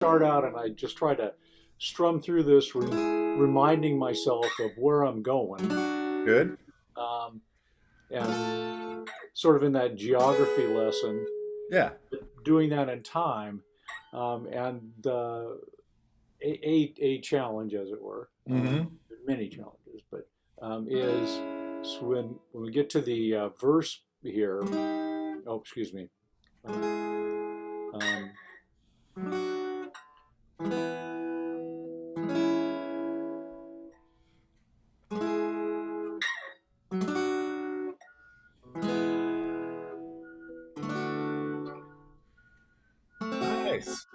start out and I just try to strum through this, reminding myself of where I'm going, Good. um, and sort of in that geography lesson, Yeah. doing that in time, and a challenge, as it were, Mm-hmm. many challenges, but is when we get to the verse here. Oh, excuse me. Um, Nice.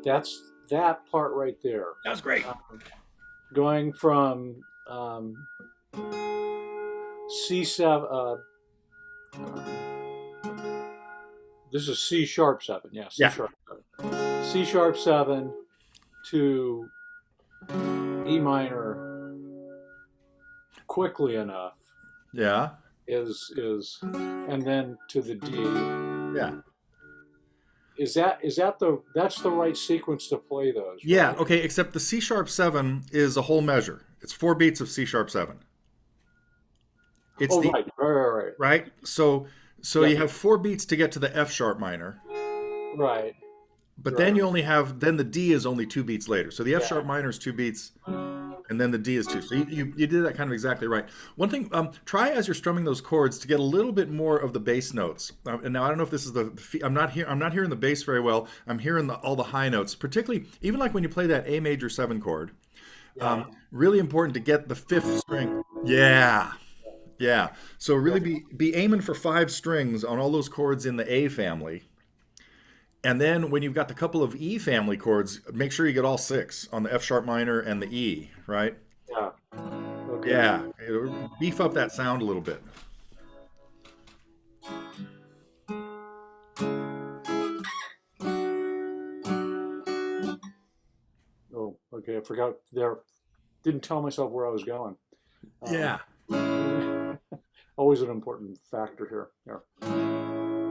that's that part right there. That was great. Going from C7. This is C sharp seven. Yeah, C Yeah. sharp seven. C sharp seven to E minor quickly enough Yeah. is, and then to the D. Yeah. Is that that's the right sequence to play those, Yeah. right? Okay. Except the C sharp 7 is a whole measure. It's 4 beats of C sharp 7. It's Oh, the right. right. So Yep, you have 4 beats to get to the F sharp minor, right, but then right. you only have then the D is only 2 beats later. So the F Yeah, sharp minor is 2 beats, and then the D is two. So you did that kind of exactly right. One thing, try as you're strumming those chords to get a little bit more of the bass notes. And now I don't know if this is I'm not hearing the bass very well. I'm hearing all the high notes, particularly even like when you play that A major 7 chord. yeah. Really important to get the fifth string. Yeah. Yeah. So really Yep. be aiming for 5 strings on all those chords in the A family. And then when you've got the couple of E family chords, make sure you get all 6 on the F sharp minor and the E, right? Yeah. Okay. Yeah. It'll beef up that sound a little bit. Oh, okay. I forgot there. Didn't tell myself where I was going. Yeah. Always an important factor here. Yeah.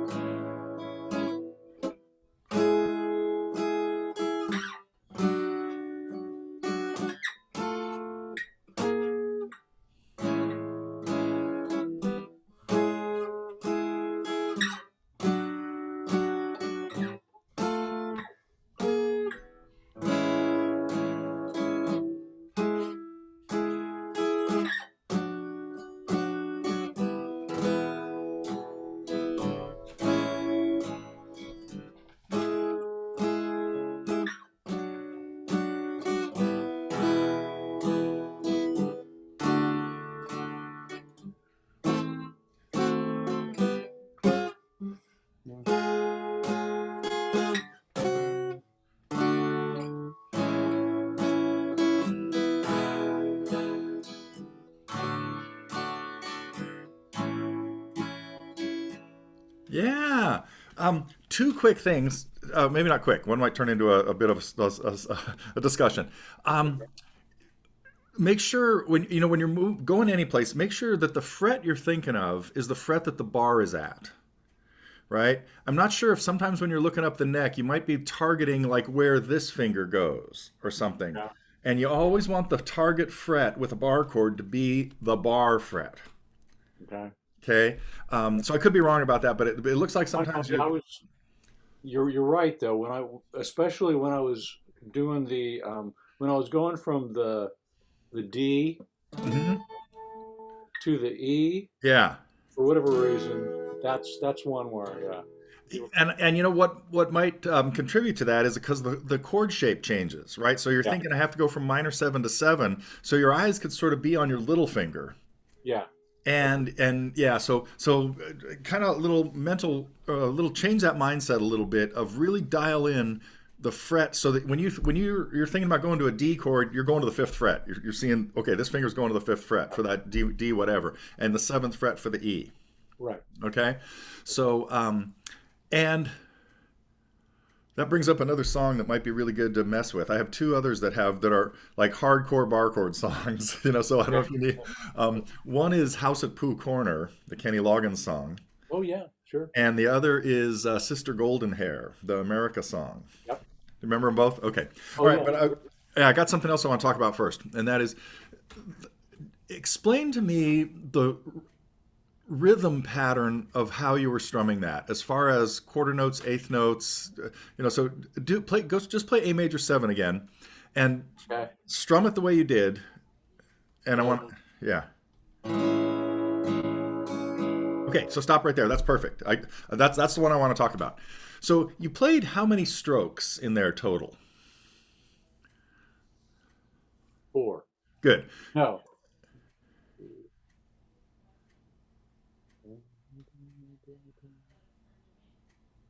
Yeah. Two quick things. Maybe not quick. One might turn into a bit of a discussion. Um, Make sure when you're going any place, make sure that the fret you're thinking of is the fret that the bar is at. Right? I'm not sure if sometimes when you're looking up the neck, you might be targeting like where this finger goes or something. Yeah. And you always want the target fret with a bar chord to be the bar fret. Okay. Okay. So I could be wrong about that, but it looks like sometimes I you. was. You're right though. Especially when I was doing when I was going from the D Mhm. to the E Yeah. for whatever reason, that's one where yeah. And you know what might contribute to that is because the chord shape changes, right? So you're Yeah. thinking I have to go from minor 7 to 7, so your eyes could sort of be on your little finger. Yeah. Okay. And yeah, so kind of little mental little change that mindset a little bit of really dial in the fret so that when you're thinking about going to a D chord, you're going to the fifth fret. You're seeing okay, this finger's going to the fifth fret for that D whatever, and the seventh fret for the E. Right. Okay, so and That brings up another song that might be really good to mess with. I have two others that are like hardcore bar chord songs, so I don't know if you need. One is House at Pooh Corner, the Kenny Loggins song, Oh yeah, sure. and the other is Sister Golden Hair, the America song. Yep. Remember them both? Okay. All Oh right, yeah, but yeah, I got something else I want to talk about first, and that is explain to me the rhythm pattern of how you were strumming that, as far as quarter notes, eighth notes. So just play A major seven again, and okay. strum it the way you did. And I want, Um, yeah. Okay, so stop right there. That's perfect. That's the one I want to talk about. So you played how many strokes in there total? 4. Good. No.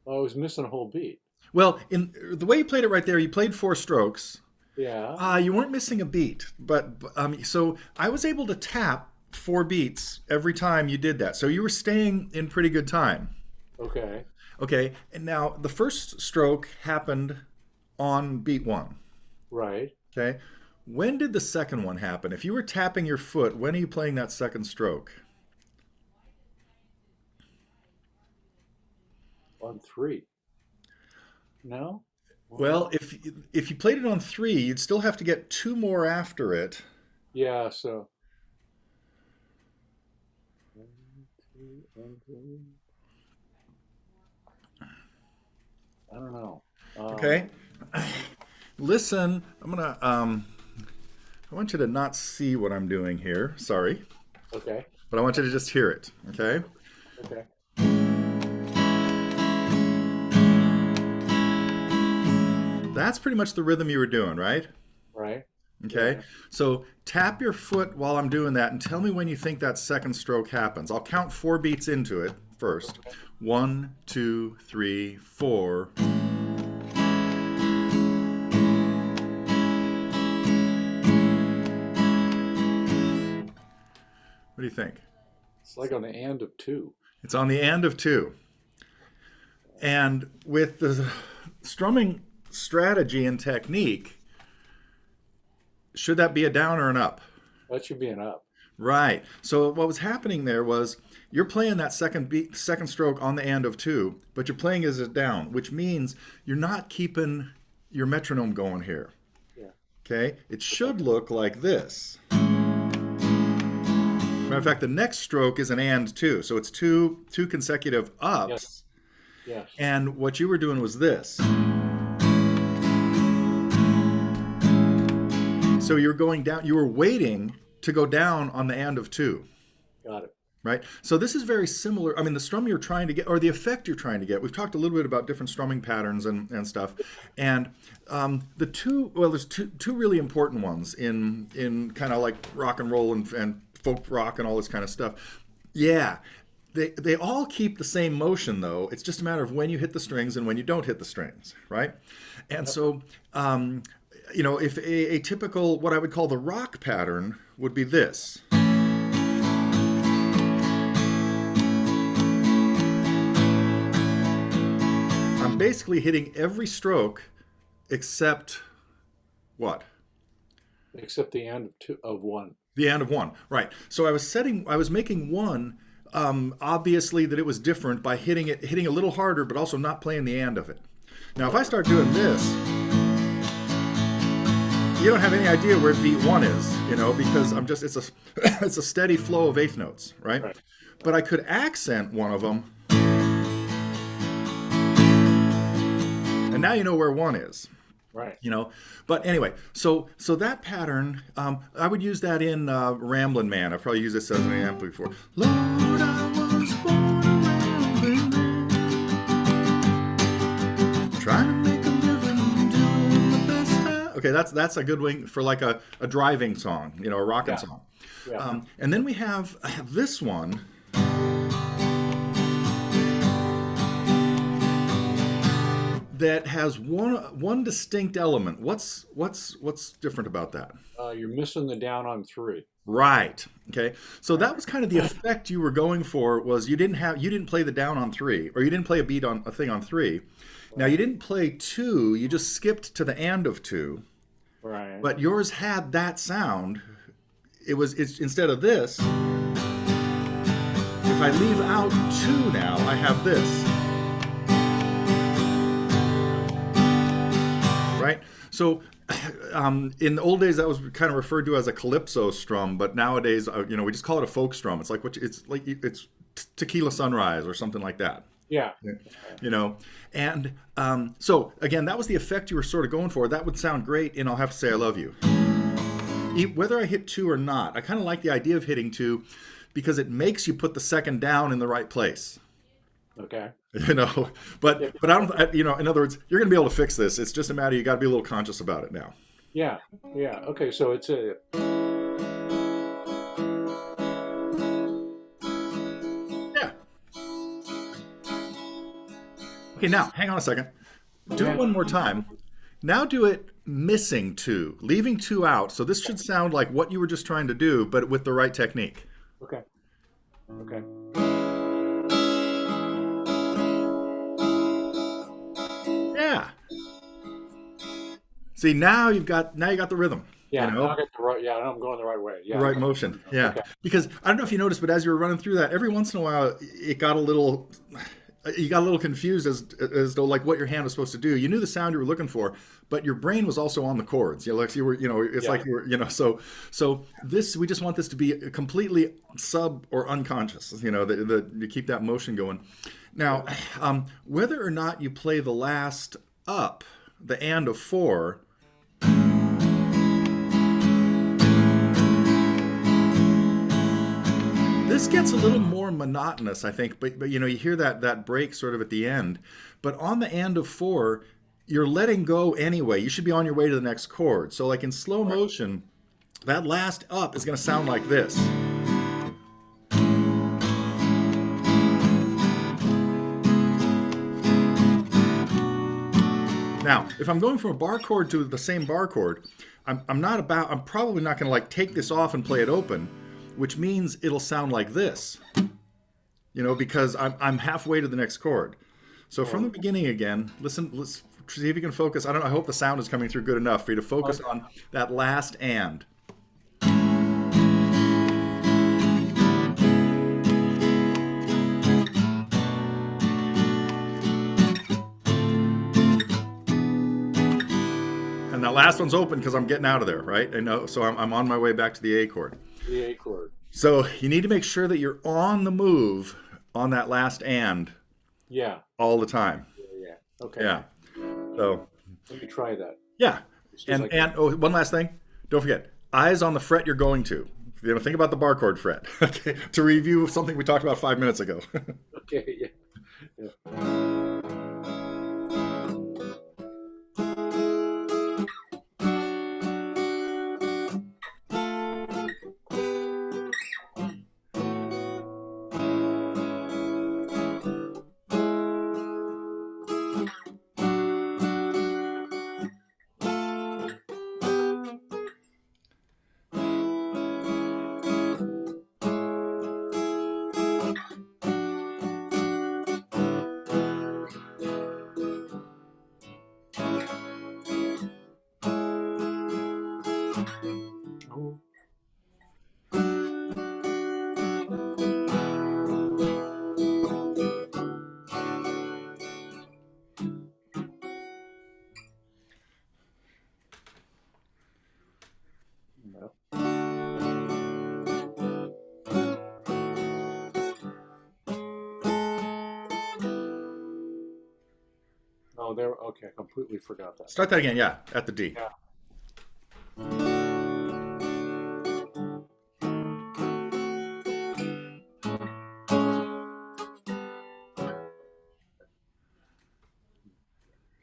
Oh, I was missing a whole beat. Well, in the way you played it right there, you played four strokes. Yeah. You weren't missing a beat, but so I was able to tap four beats every time you did that. So you were staying in pretty good time. Okay. Okay, and now the first stroke happened on beat one. Right. Okay, when did the second one happen? If you were tapping your foot, when are you playing that second stroke? On 3. No. Well, if you played it on three, you'd still have to get two more after it. Yeah. So. 1, 2, and 3. I don't know. Okay, listen, I want you to not see what I'm doing here. Sorry, Okay. but I want you to just hear it. Okay. Okay. That's pretty much the rhythm you were doing, right? Right. Okay. Yeah. So tap your foot while I'm doing that and tell me when you think that second stroke happens. I'll count four beats into it first. 1, 2, 3, 4. What do you think? It's like on the end of 2. It's on the end of two. And with the strumming strategy and technique, should that be a down or an up? That should be an up. Right. So what was happening there was you're playing that second beat, second stroke on the end of two, but you're playing as a down, which means you're not keeping your metronome going here. Yeah. Okay? It should look like this. Matter of fact, the next stroke is an and two, so it's two consecutive Yes. ups. Yes. And what you were doing was this. So you're going down, you were waiting to go down on the and of two, Got it. right? So this is very similar. I mean, the strum you're trying to get, or the effect you're trying to get, we've talked a little bit about different strumming patterns and stuff. And there's two really important ones in kind of like rock and roll and folk rock and all this kind of stuff. Yeah. They all keep the same motion, though. It's just a matter of when you hit the strings and when you don't hit the strings, right? And so, if a typical, what I would call the rock pattern would be this. I'm basically hitting every stroke except what? Except the end of 2 of 1. The end of one, right? So I was making one. Obviously, that it was different by hitting a little harder, but also not playing the end of it. Now, if I start doing this, you don't have any idea where beat one is, because it's a steady flow of eighth notes, right? Right. But I could accent one of them, and now you know where one is. Right. But anyway, so that pattern, I would use that in Ramblin' Man. I've probably used this as an example before. Lord, I was born a rambling man, trying to make a living, doing the best okay, that's a good one for like a driving song, a rocking Yeah. song. Yeah. And then we have this one. That has one distinct element. What's different about that? You're missing the down on 3. Right. Okay. So that was kind of the effect you were going for, was you didn't play the down on three, or you didn't play a beat on a thing on three. Now you Right. didn't play two, you just skipped to the and of two, Right. but yours had that sound. It's instead of this, if I leave out two now, I have this. Right? So, in the old days, that was kind of referred to as a calypso strum, but nowadays, we just call it a folk strum. It's like it's tequila sunrise or something like that. Yeah. Yeah. You know, and so again, that was the effect you were sort of going for. That would sound great, and I'll have to say I love you. Whether I hit two or not, I kind of like the idea of hitting two because it makes you put the second down in the right place. Okay. You know, Yeah. but I don't, in other words, you're going to be able to fix this. It's just a matter, you got to be a little conscious about it now. Yeah. Yeah. Okay. So it's a. Yeah. Okay, now hang on a second. Do it Okay. one more time. Now do it missing two, leaving two out. So this should sound like what you were just trying to do, but with the right technique. Okay. Okay. Yeah. See, now you got the rhythm. You Yeah. Now I know, get the right. Yeah. Now I'm going the right way. the Yeah. right motion. Yeah. Okay. Because I don't know if you noticed, but as you were running through that, every once in a while it got a little you got a little confused as though like what your hand was supposed to do. You knew the sound you were looking for, but your brain was also on the chords. Like you were, it's Yeah. like you were, so this, we just want this to be completely sub or unconscious, that you keep that motion going. Now, whether or not you play the last up, the and of four, this gets a little more monotonous, I think, but you hear that break sort of at the end. But on the and of four, you're letting go anyway. You should be on your way to the next chord. So like in slow Right. motion, that last up is going to sound like this. Now, if I'm going from a bar chord to the same bar chord, I'm probably not going to like take this off and play it open, which means it'll sound like this, because I'm halfway to the next chord. So from the Oh. beginning again, listen, let's see if you can focus. I don't know, I hope the sound is coming through good enough for you to focus Okay. on that last and. And that last one's open because I'm getting out of there, right? I know, so I'm on my way back to the A chord. The A chord. So you need to make sure that you're on the move on that last and Yeah. all the time. Yeah. Yeah. Okay. Yeah. So Let me try that. yeah. As soon as I And can. and oh, one last thing. Don't forget, eyes on the fret you're going to. Think about the bar chord fret. Okay. To review something we talked about 5 minutes ago. Okay. Yeah. Yeah. Oh. No. Oh, there. Okay. I completely forgot that. Start that again. Yeah, at the D. Yeah.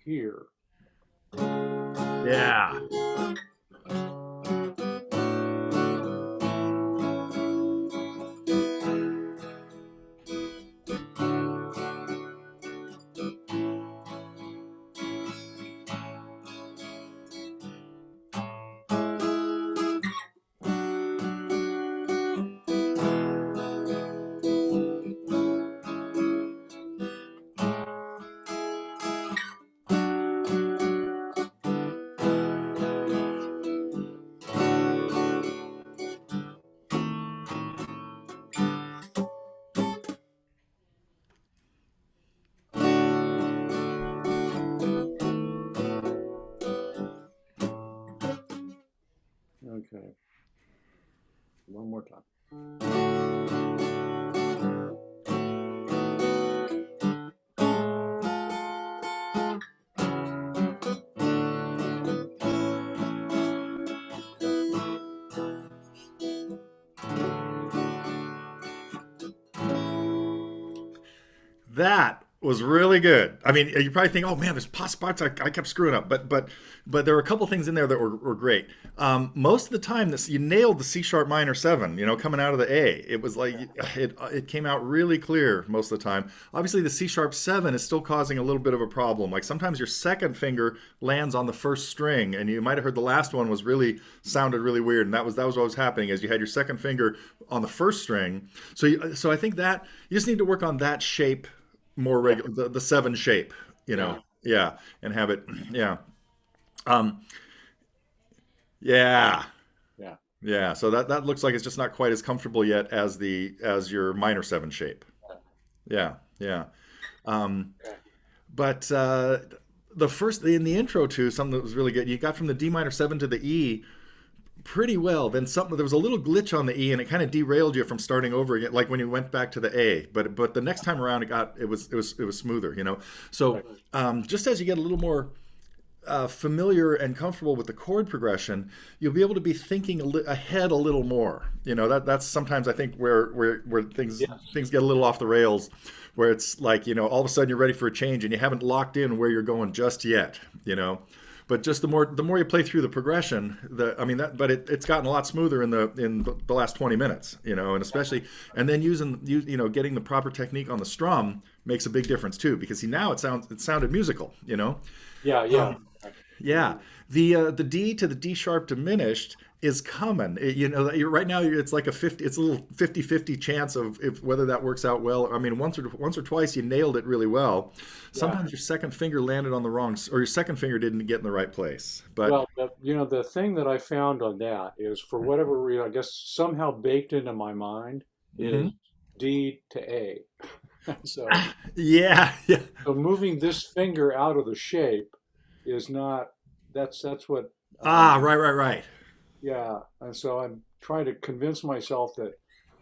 Here. Yeah. Okay, one more time. That was really good. I mean, you probably think, "Oh man, there's pop spots I kept screwing up," but there were a couple things in there that were great. Most of the time, this you nailed the C sharp minor seven. You know, coming out of the A, it was like it came out really clear most of the time. Obviously, the C sharp seven is still causing a little bit of a problem. Like sometimes your second finger lands on the first string, and you might have heard the last one was really sounded really weird, and that was what was happening. Is you had your second finger on the first string. So I think that you just need to work on that shape more Yeah, regular, the seven shape, you know, yeah, yeah, and have it, yeah, um, yeah, yeah. yeah. So that looks like it's just not quite as comfortable yet as the as your minor seven shape. Yeah, yeah. Um, Okay. but the first in the intro to something that was really good. You got from the D minor seven to the E pretty well. Then something there was a little glitch on the E, and it kind of derailed you from starting over again, like when you went back to the A. But the next time around, it was smoother, you know. So Right. just as you get a little more familiar and comfortable with the chord progression, you'll be able to be thinking ahead a little more. You know that's sometimes I think where Yes. things get a little off the rails, where it's like all of a sudden you're ready for a change and you haven't locked in where you're going just yet. You know, but just the more you play through the progression, but it's gotten a lot smoother in the last 20 minutes. You know, and especially and then getting the proper technique on the strum makes a big difference too because see now it sounded musical. You know. Yeah, yeah. Um, yeah, the D to the D sharp diminished is common. Right now it's like it's a little 50-50 chance of if whether that works out well. I mean, once or twice you nailed it really well. Yeah. Sometimes your second finger landed on the or your second finger didn't get in the right place. But Well, the thing that I found on that is for whatever reason, I guess somehow baked into my mind is Mhm. D to A. So, Yeah, yeah. so moving this finger out of the shape is not, that's what, Ah, right, right, right. yeah. And so I'm trying to convince myself that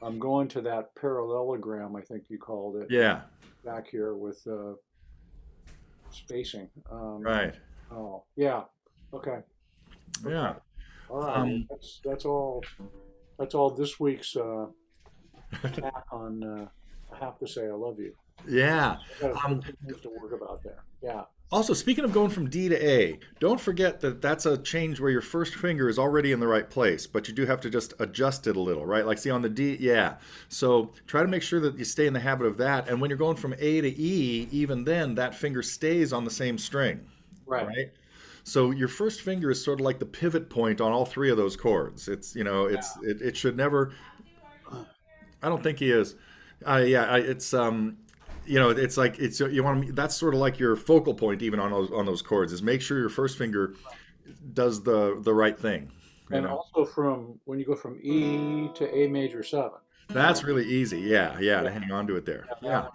I'm going to that parallelogram, I think you called it, Yeah, back here with spacing. right. Oh, yeah. Okay. Okay. Yeah. All right. Well, Um, that's all this week's attack on. I have to say I love you. yeah. I got a Um, few things to work about there. Yeah. Also, speaking of going from D to A, don't forget that that's a change where your first finger is already in the right place, but you do have to just adjust it a little, right? Like, see on the D, yeah. So try to make sure that you stay in the habit of that. And when you're going from A to E, even then, that finger stays on the same string, Right. right? So your first finger is sort of like the pivot point on all three of those chords. It should never. I don't think he is. Yeah, it's like you want to. That's sort of like your focal point, even on those chords, is make sure your first finger does the right thing. You And know, also from when you go from E to A major seven. that's really easy. Yeah, yeah, Yeah. to hang on to it there. Yeah. That Yeah, one.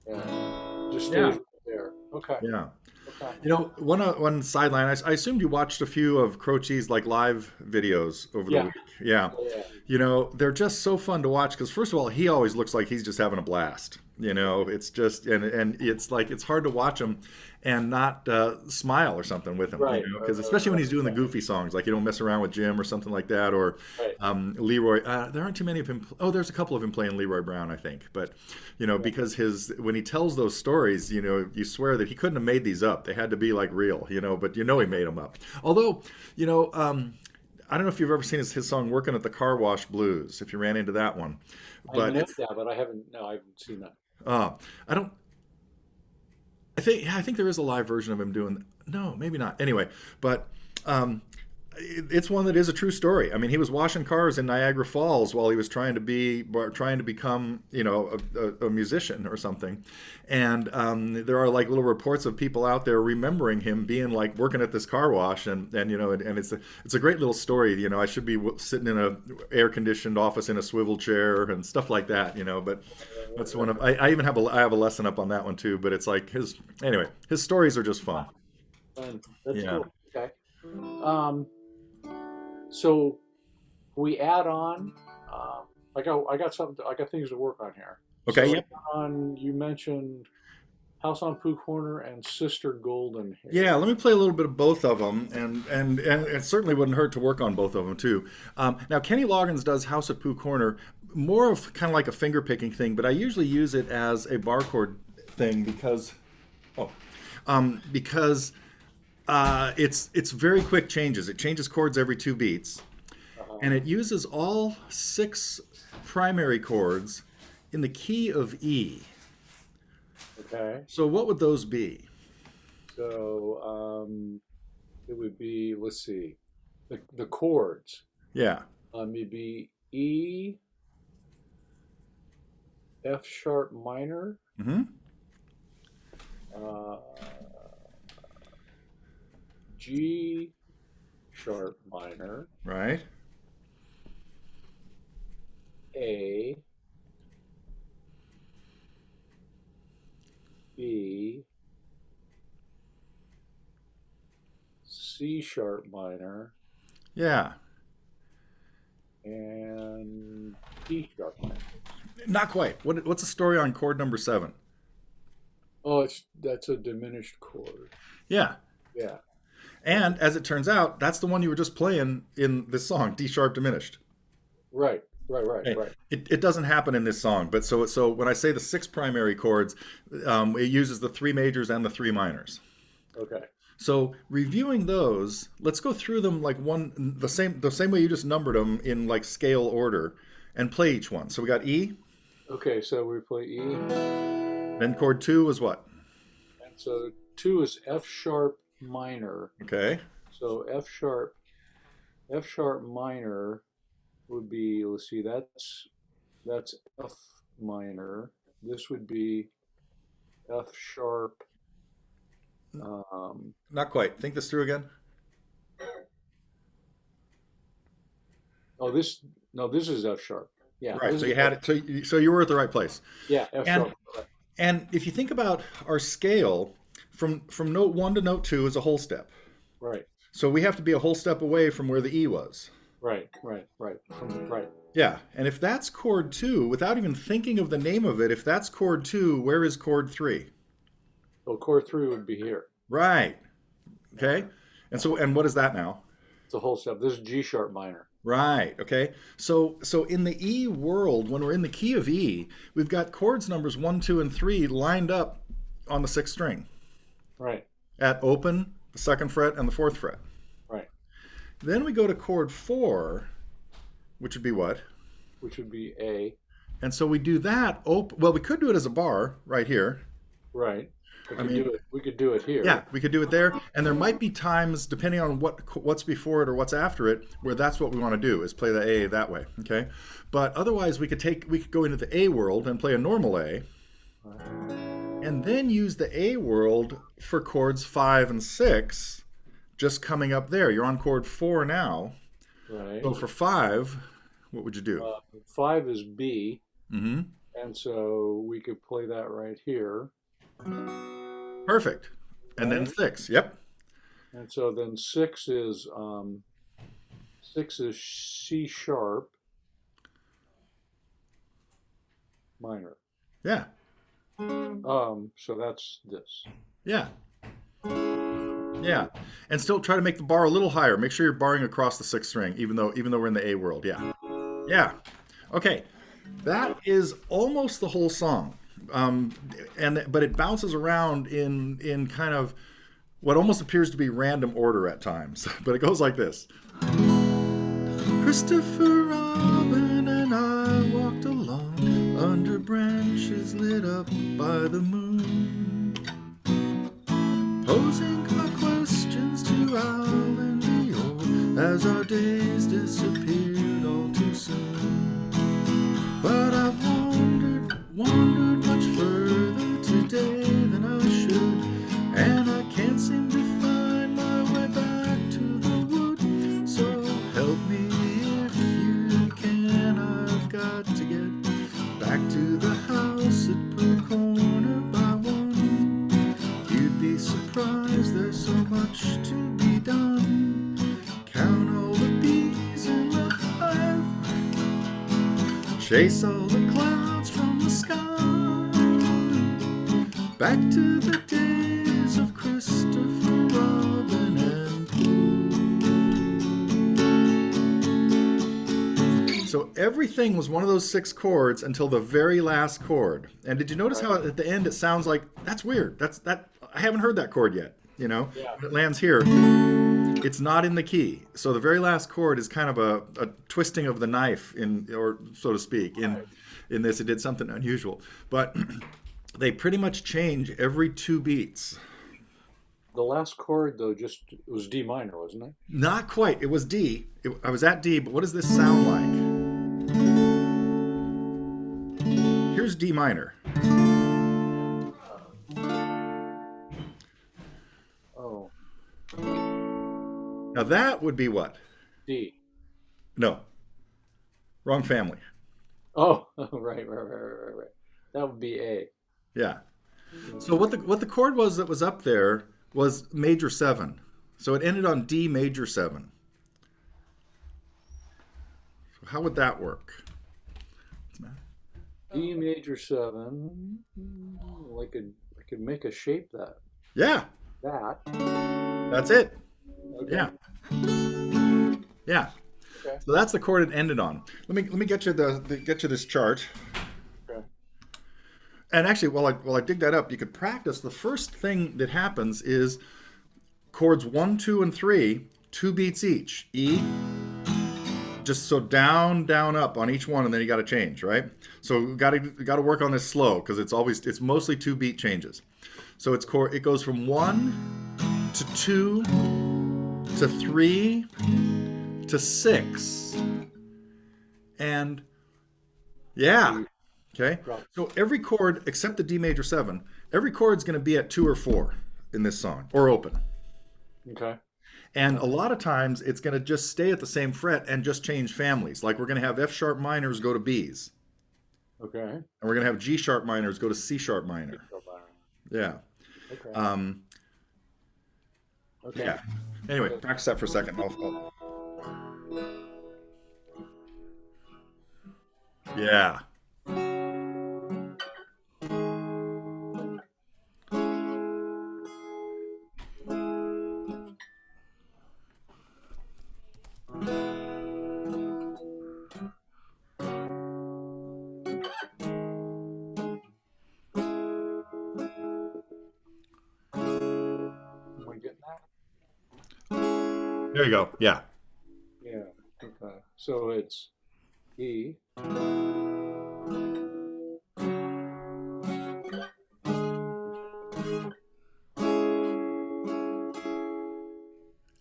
Yeah. Just stays yeah, right there. Okay. yeah. Okay. One sideline. I assumed you watched a few of Croce's like live videos over the Yeah. week. Yeah, Yeah. they're just so fun to watch because first of all, he always looks like he's just having a blast. It's just and it's like it's hard to watch him and not smile or something with him. Right. Right. Because Right. especially when Right. he's doing the goofy songs, like you don't mess around with Jim or something like that, or Right. Leroy. There aren't too many of him. Oh, there's a couple of him playing Leroy Brown, I think. But Yeah. because when he tells those stories, you swear that he couldn't have made these up. They had to be like real. But he made them up. Although, I don't know if you've ever seen his song "Working at the Car Wash Blues." If you ran into that one, I but know it's that, but I haven't. No, I haven't seen that. I don't. I think there is a live version of him doing. No, maybe not. Anyway, but um, it's one that is a true story. I mean, he was washing cars in Niagara Falls while he was trying to become, a musician or something. And there are like little reports of people out there remembering him being like working at this car wash, and it's a great little story. I should be sitting in a air conditioned office in a swivel chair and stuff like that. But that's one of I even have a lesson up on that one too. But it's like his stories are just fun. Fun. That's Yeah. cool. Okay. Um. So we add on. I got something. I got things to work on here. Okay, So yep. on you mentioned House on Pooh Corner and Sister Golden Yeah, Hair. let me play a little bit of both of them, and it certainly wouldn't hurt to work on both of them too. Now, Kenny Loggins does House at Pooh Corner, more of kind of like a finger picking thing, but I usually use it as a bar chord thing oh, because it's very quick changes. It changes chords every 2 beats, Uh-huh. and it uses all 6 primary chords in the key of E. Okay. So what would those be? So it would be, let's see, the chords. Yeah. It'd be E, F sharp minor, Hmm. uh, G sharp minor, Right. A, B, C sharp minor, Yeah. and D sharp minor. Not quite. What's the story on chord number 7? Oh, that's a diminished chord. Yeah. Yeah. And as it turns out, that's the one you were just playing in this song, D sharp diminished. Right. Right. Right. Okay. Right. It doesn't happen in this song, but so when I say the 6 primary chords, it uses the 3 majors and the 3 minors. Okay. So reviewing those, let's go through them like the same way you just numbered them in like scale order, and play each one. So we got E, Okay. So we play E, then chord 2 was what? and so two is F sharp minor. Okay. So F sharp minor would be, let's see, that's F minor. This would be F sharp. Um, Not quite. Think this through again. oh, this no, this is F sharp. Yeah, Right. this So is you had F, it. So you were at the right place. yeah, F And sharp. Right. and if you think about our scale, from note 1 to note 2 is a whole step. Right. So we have to be a whole step away from where the E was. Right. Right. Right. Right. Yeah. And if that's chord 2, without even thinking of the name of it, if that's chord 2, where is chord 3? So chord three would be here. Right. Okay. And what is that now? It's a whole step. This is G sharp minor. Right. Okay. So in the E world, when we're in the key of E, we've got chords numbers 1, 2, and 3 lined up on the 6th string Right. at open, the 2nd fret, and the 4th fret. Right. Then we go to chord 4, which would be what? Which would be A. And so we do that. Well, we could do it as a bar right here. Right. We I could mean, do it. We could do it yeah, here. we could do it there. And there might be times, depending on what's before it or what's after it, where that's what we want to do is play the A that way. Okay. But otherwise, we could go into the A world and play a normal A, and then use the A world for chords 5 and 6, just coming up there. You're on chord 4 now. Right. So for 5, what would you do? Five is B, Mm-hmm. and so we could play that right here. Perfect. And then Right. 6. Yep. And so then six is C sharp minor. Yeah. So that's this. Yeah. Yeah. And still try to make the bar a little higher. Make sure you're barring across the 6th string, even though we're in the A world. Yeah. Yeah. Okay. That is almost the whole song. But it bounces around in kind of what almost appears to be random order at times. But it goes like this. Christopher Robin and I walked along under branches lit up by the moon, posing our questions to Al and Eeyore as our days disappeared all too soon. But I've wandered much further today than I should, and I can't seem to find my way back to the wood. So help me if you can. I've got to get back to the house at Pooh Corner by 1. You'd be surprised, there's so much to be done. Count all the bees in the hive. Chase all the clouds from the sky. Back to the days of Christopher Robin and Pooh. So everything was one of those six chords until the very last chord. And did you notice how at the end it sounds like that's weird? That I haven't heard that chord yet. You know, Yeah. when it lands here, it's not in the key. So the very last chord is kind of a twisting of the knife in, or so to speak. In this, it did something unusual, but they pretty much change every two beats. The last chord though just it was D minor, wasn't it? Not quite. It was D. I was at D, but what does this sound like? Here's D minor. Oh, Now that would be what? D. No, wrong family. Oh, right. That would be A. Yeah. So what the chord was that was up there was major seven. So it ended on D major seven. So how would that work? D major seven. I could make a shape Yeah, that. that's it. Okay. Yeah, yeah. Okay. So that's the chord it ended on. Let me get you get you this chart. Okay. And actually, while I dig that up, you could practice. The first thing that happens is chords 1, 2, and 3, 2 beats each. E, just so down, down, up on each one, and then you got to change, right? So we got to work on this slow because it's mostly 2 beat changes. So it goes from 1 to 2 to 3 to 6, and yeah, okay. So every chord except the D major 7, every chord is going to be at 2 or 4 in this song, or open. Okay. And a lot of times it's going to just stay at the same fret and just change families. Like we're going to have F sharp minors go to Bs, Okay. and we're going to have G sharp minors go to C sharp minor. Yeah. Okay. Okay. Yeah. Anyway, practice that for a second. Yeah. Am I getting that? There you go. Yeah. Yeah. Okay. So it's E.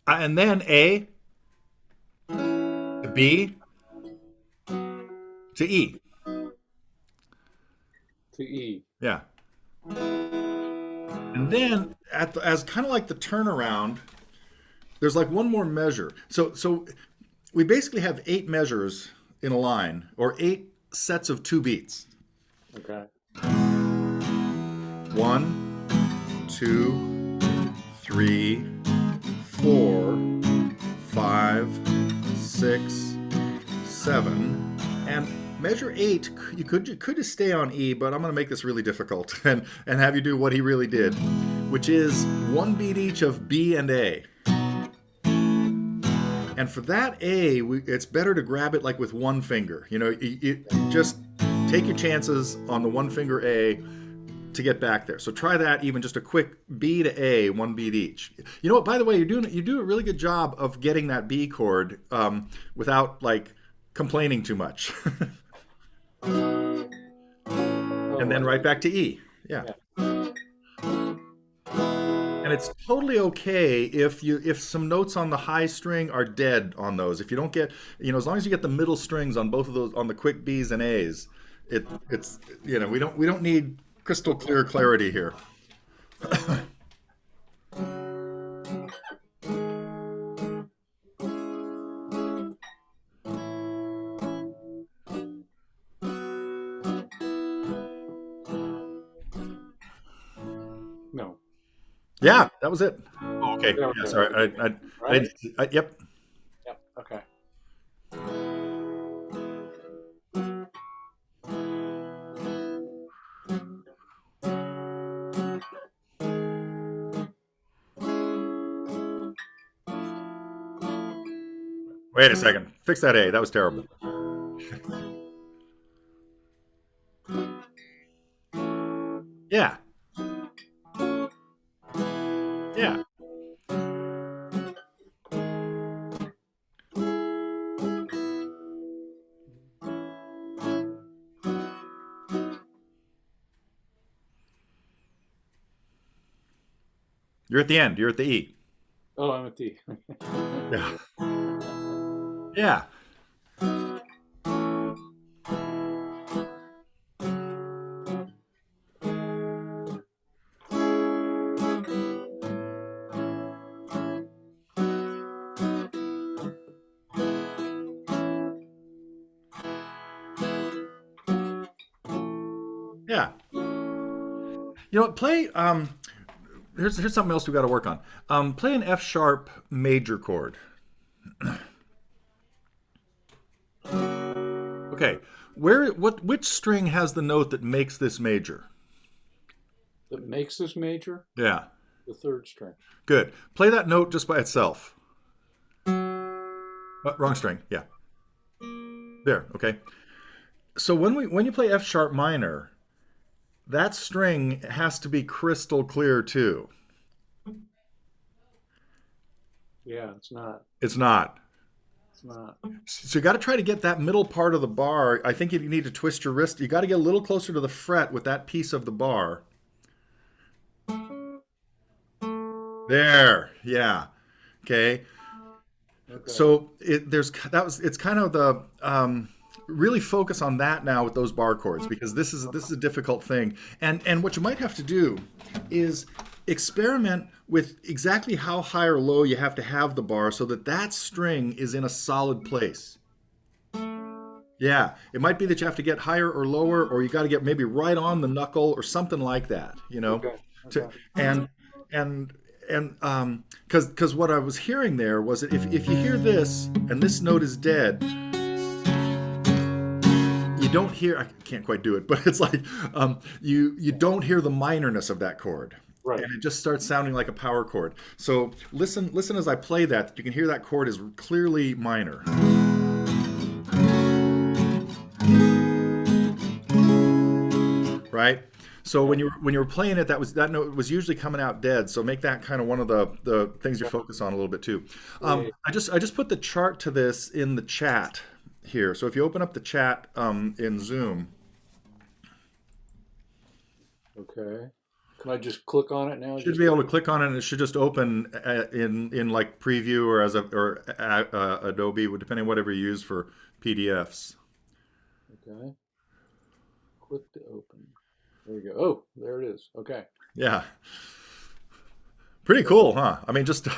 And then A to B to E. To E. Yeah. And then as kind of like the turnaround, there's like one more measure. So we basically have 8 measures in a line, or 8 sets of 2 beats. Okay. 1, 2, 3, 4, 5, 6, 7, and measure 8. You could just stay on E, but I'm going to make this really difficult and have you do what he really did, which is 1 beat each of B and A. And for that A, it's better to grab it like with one finger. You know, you just take your chances on the one finger A to get back there. So try that, even just a quick B to A, 1 beat each. You know what? By the way, you do a really good job of getting that B chord without like complaining too much. And then right back to E. Yeah. And it's totally okay if some notes on the high string are dead on those. If you don't get, as long as you get the middle strings on both of those, on the quick B's and A's, it's we don't need crystal clear clarity here. No. Yeah, that was it. Oh, okay. There we Yeah, go. sorry. Right? Yep. Yep. Okay. Wait a second. Fix that A. That was terrible. Yeah. Yeah. You're at the end. You're at the E. Oh, I'm at the. Yeah. Yeah. Yeah. You know what? Play. Here's something else we got to work on. Play an F sharp major chord. Okay. Which string has the note that makes this major? That makes this major? Yeah. The third string. Good. Play that note just by itself. Wrong string. Yeah. There. Okay. So when you play F sharp minor, that string has to be crystal clear too. Yeah, it's not. It's not. It's not. So you got to try to get that middle part of the bar. I think you need to twist your wrist. You got to get a little closer to the fret with that piece of the bar. There. Yeah. Okay. Okay. So it's kind of the really focus on that now with those bar chords because this is a difficult thing. And what you might have to do is experiment with exactly how high or low you have to have the bar so that that string is in a solid place. Yeah, it might be that you have to get higher or lower, or you got to get maybe right on the knuckle or something like that. You know, Okay. to, Okay. and because what I was hearing there was that if you hear this and this note is dead, you don't hear. I can't quite do it, but it's like you don't hear the minorness of that chord. Right. And it just starts sounding like a power chord. So listen as I play that. You can hear that chord is clearly minor. Right? So when you were playing it, that note was usually coming out dead. So make that kind of one of the things you focus on a little bit too. Yeah. I just put the chart to this in the chat here. So if you open up the chat in Zoom, Okay. Can I just click on it now? you should be able to click on it, and it should just open in like preview or Adobe, depending on whatever you use for PDFs. Okay. Click to open. There we go. Oh, there it is. Okay. Yeah, pretty cool, huh? I mean, just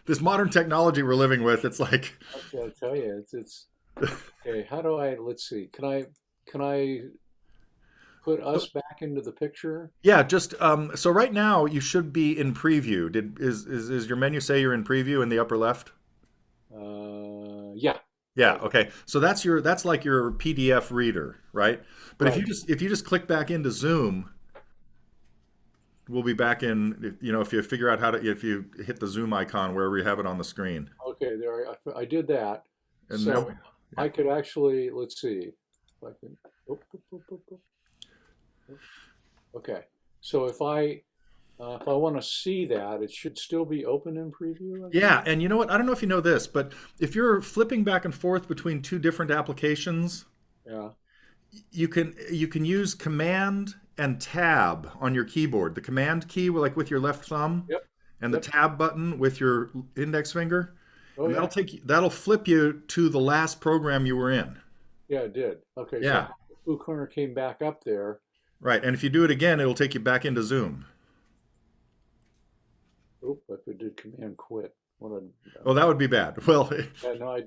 this modern technology we're living with. It's like, Okay, I tell you, it's okay. How do I? Let's see. Can I put us back into the picture? yeah, just so right now you should be in preview. Is your menu say you're in preview in the upper left? Yeah. Yeah, Right. okay. So that's like your PDF reader, right? But Right. if you just click back into Zoom, we'll be back in, if you figure out if you hit the Zoom icon wherever you have it on the screen. Okay. There. I did that. And now, So yeah. I could actually. Let's see. If I can. Oop, oop, oop, oop, oop. Okay. So if I want to see that, it should still be open in preview, I Yeah, think. and you know what? I don't know if you know this, but if you're flipping back and forth between two different applications, Yeah. you can use Command and Tab on your keyboard. The Command key, like with your left thumb, Yep. and the Yep. Tab button with your index finger, Oh and yeah. that'll flip you to the last program you were in. Yeah, it did. Okay. So Yeah, Blue Corner came back up there. right. And if you do it again, it'll take you back into Zoom. Oop, I did Command quit. What a, Oh, that would be bad. Well, yeah, no,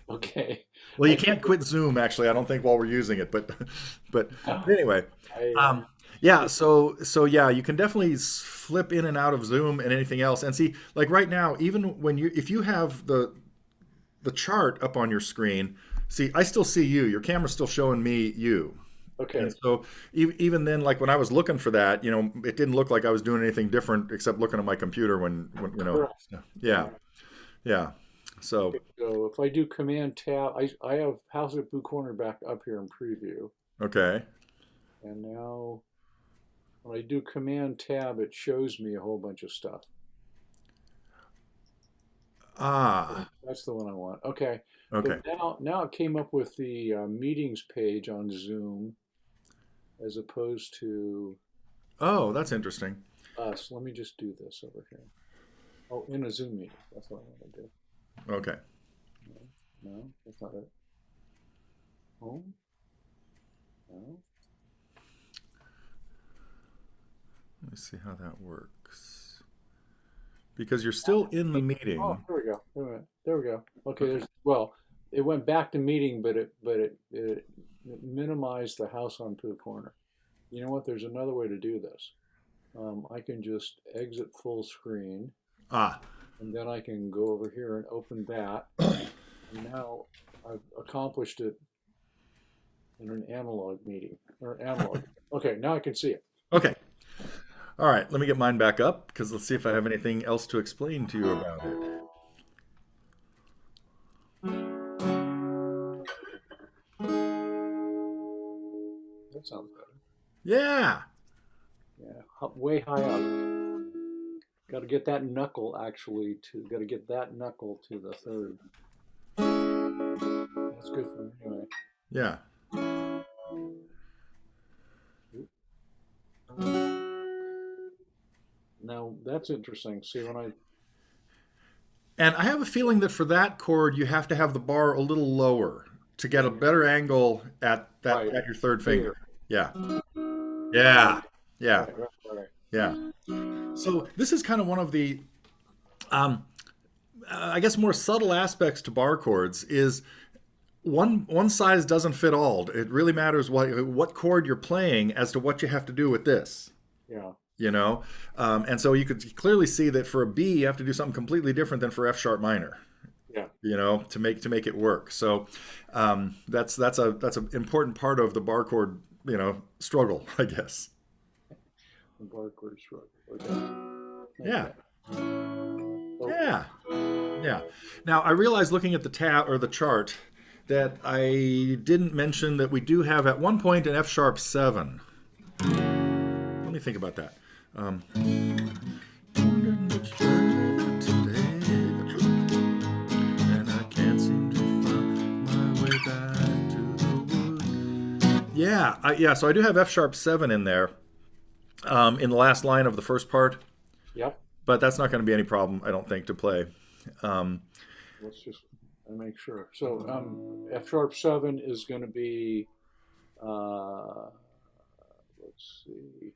okay. well, you I, can't quit Zoom actually. I don't think while we're using it, but anyway. I, Um, yeah, so yeah, you can definitely flip in and out of Zoom and anything else. And see, like right now, even if you have the chart up on your screen, see, I still see you. Your camera's still showing me you. And Okay. so even then, like when I was looking for that, it didn't look like I was doing anything different except looking at my computer when. Correct. Yeah, Yeah. yeah. So, Okay. So if I do Command Tab, I have House at Blue Corner back up here in preview, okay. and now when I do Command Tab, it shows me a whole bunch of stuff. Ah, That's the one I want. Okay. But okay. now it came up with the meetings page on Zoom as opposed to Oh, that's interesting. us. Let me just do this over here. Oh, in a Zoom meeting. That's what I want to do. Okay. No, no, that's not it. Home? No. Let me see how that works. Because you're still in the Oh, meeting. there we go. There we go. Okay, Okay. there's well, it went back to meeting, but it minimized the house on Pooh Corner. You know what? There's another way to do this. I can just exit full screen, Ah, and then I can go over here and open that. And now I've accomplished it in an analog meeting or analog. Okay, now I can see it. okay. All right. Let me get mine back up because let's see if I have anything else to explain to you about it. That sounds better. Yeah. Yeah, way high up. Got to get that knuckle actually to. Got to get that knuckle to the third. That's good for me anyway. Yeah. Now that's interesting. See when I And I have a feeling that for that chord, you have to have the bar a little lower to get a better angle right at your third here. finger. Yeah. Yeah. Yeah. Right. Yeah. So this is kind of one of the um, I guess more subtle aspects to bar chords is one size doesn't fit all. It really matters what chord you're playing as to what you have to do with this. Yeah. You know, and so you could clearly see that for a B, you have to do something completely different than for F sharp minor. Yeah. To make it work. So that's an important part of the bar chord struggle, I guess. The bar chord shrug. Okay. Yeah, Okay. Oh, yeah, yeah. Now I realized looking at the tab or the chart that I didn't mention that we do have at one point an F sharp 7. Let me think about that. Um, and I can't seem to find my way back to the wood. Yeah, yeah. So I do have F sharp 7 in there in the last line of the first part, yep. but that's not going to be any problem, I don't think, to play. Um, Let's just make sure. So F sharp 7 is going to be uh, let's see.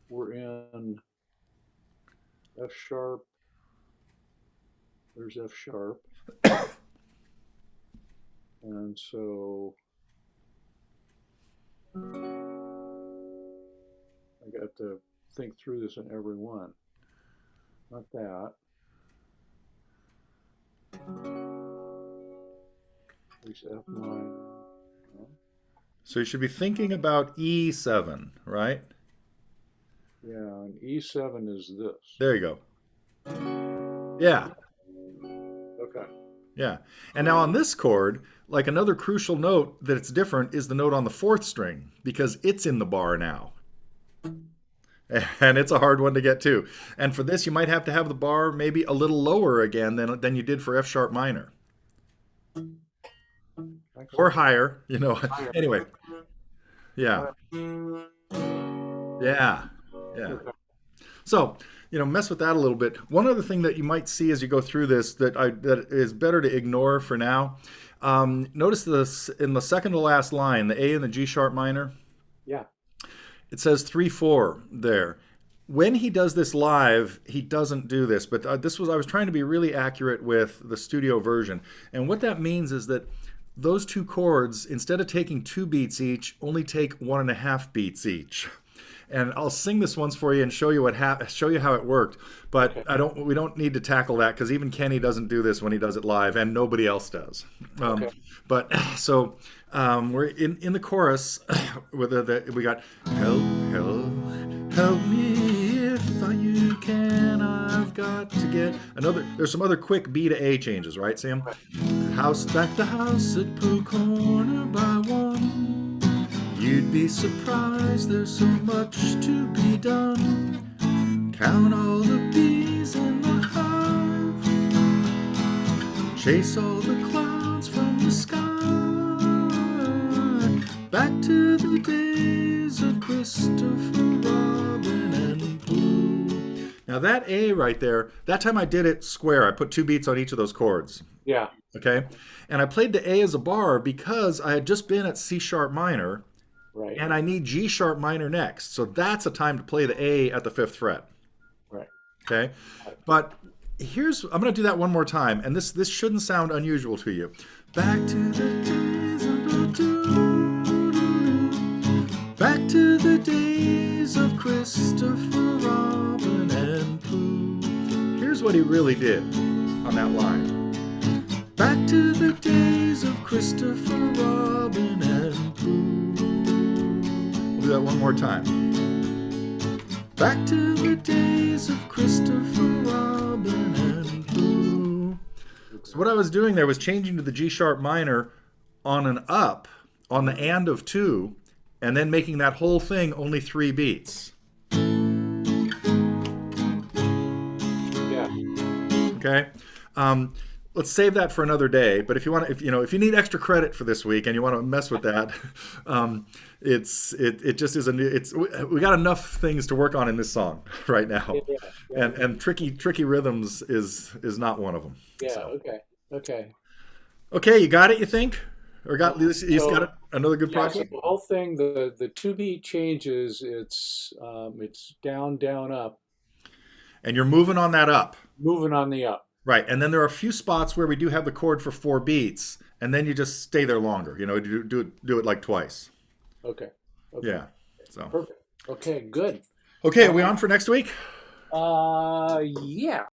We're in F sharp. There's F sharp, and so I got to think through this in every one. Not that. There's F minor. No. so you should be thinking about E7, right? Yeah, and E7 is this. There you go. Yeah, Okay. yeah. And now on this chord, like another crucial note that it's different is the note on the fourth string because it's in the bar now. And it's a hard one to get to. And for this, you might have to have the bar maybe a little lower again than you did for F sharp minor or Excellent. higher. Higher. Anyway, yeah, Higher. yeah, yeah. Okay. So, mess with that a little bit. One other thing that you might see as you go through this that is better to ignore for now. Notice this in the second to last line, the A and the G sharp minor. Yeah. It says 3/4 there. When he does this live, he doesn't do this, but I was trying to be really accurate with the studio version. And what that means is that those two chords, instead of taking 2 beats each, only take 1.5 beats each. And I'll sing this once for you and show you show you how it worked. But Okay. we don't need to tackle that because even Kenny doesn't do this when he does it live, and nobody else does. Okay. But so We're in the chorus with we got help, help, help me if you can. I've got to get another. There's some other quick B to A changes, right, Sam? Right. House back the house at Pooh Corner by one. You'd be surprised, there's so much to be done. Count all the bees in the hive. Chase all the clouds from the sky. Back to the days of Christopher Robin and Pooh. Now that A right there, that time I did it square. I put 2 beats on each of those chords. Yeah. Okay? And I played the A as a bar because I had just been at C sharp minor Right. and I need G sharp minor next. So that's a time to play the A at the 5th fret. Right. Okay? But I'm going to do that one more time, and this shouldn't sound unusual to you. Back to the days of back to the days of Christopher Robin and Pooh. Here's what he really did on that line. Back to the days of Christopher Robin and Pooh. We'll do that one more time. Back to the days of Christopher Robin and Pooh. So what I was doing there was changing to the G sharp minor on an up on the and of 2, and then making that whole thing only 3 beats. Yeah. Okay. Let's save that for another day. But if you want, if you need extra credit for this week and you want to mess with that, it just is we got enough things to work on in this song right now, Yeah. Yeah. and tricky rhythms is not one of them. Yeah. So. Okay. Okay. Okay, you got it. You think, or got you just So, got it? Another good yeah, so project. the whole thing, the 2 beat changes, it's down, down, up, And you're moving on that up. moving on the up. Right, and then there are a few spots where we do have the chord for 4 beats, and then you just stay there longer. Do it like twice. Okay. Okay. Yeah. So Perfect. Okay, good. okay, are we on for next week? Yeah.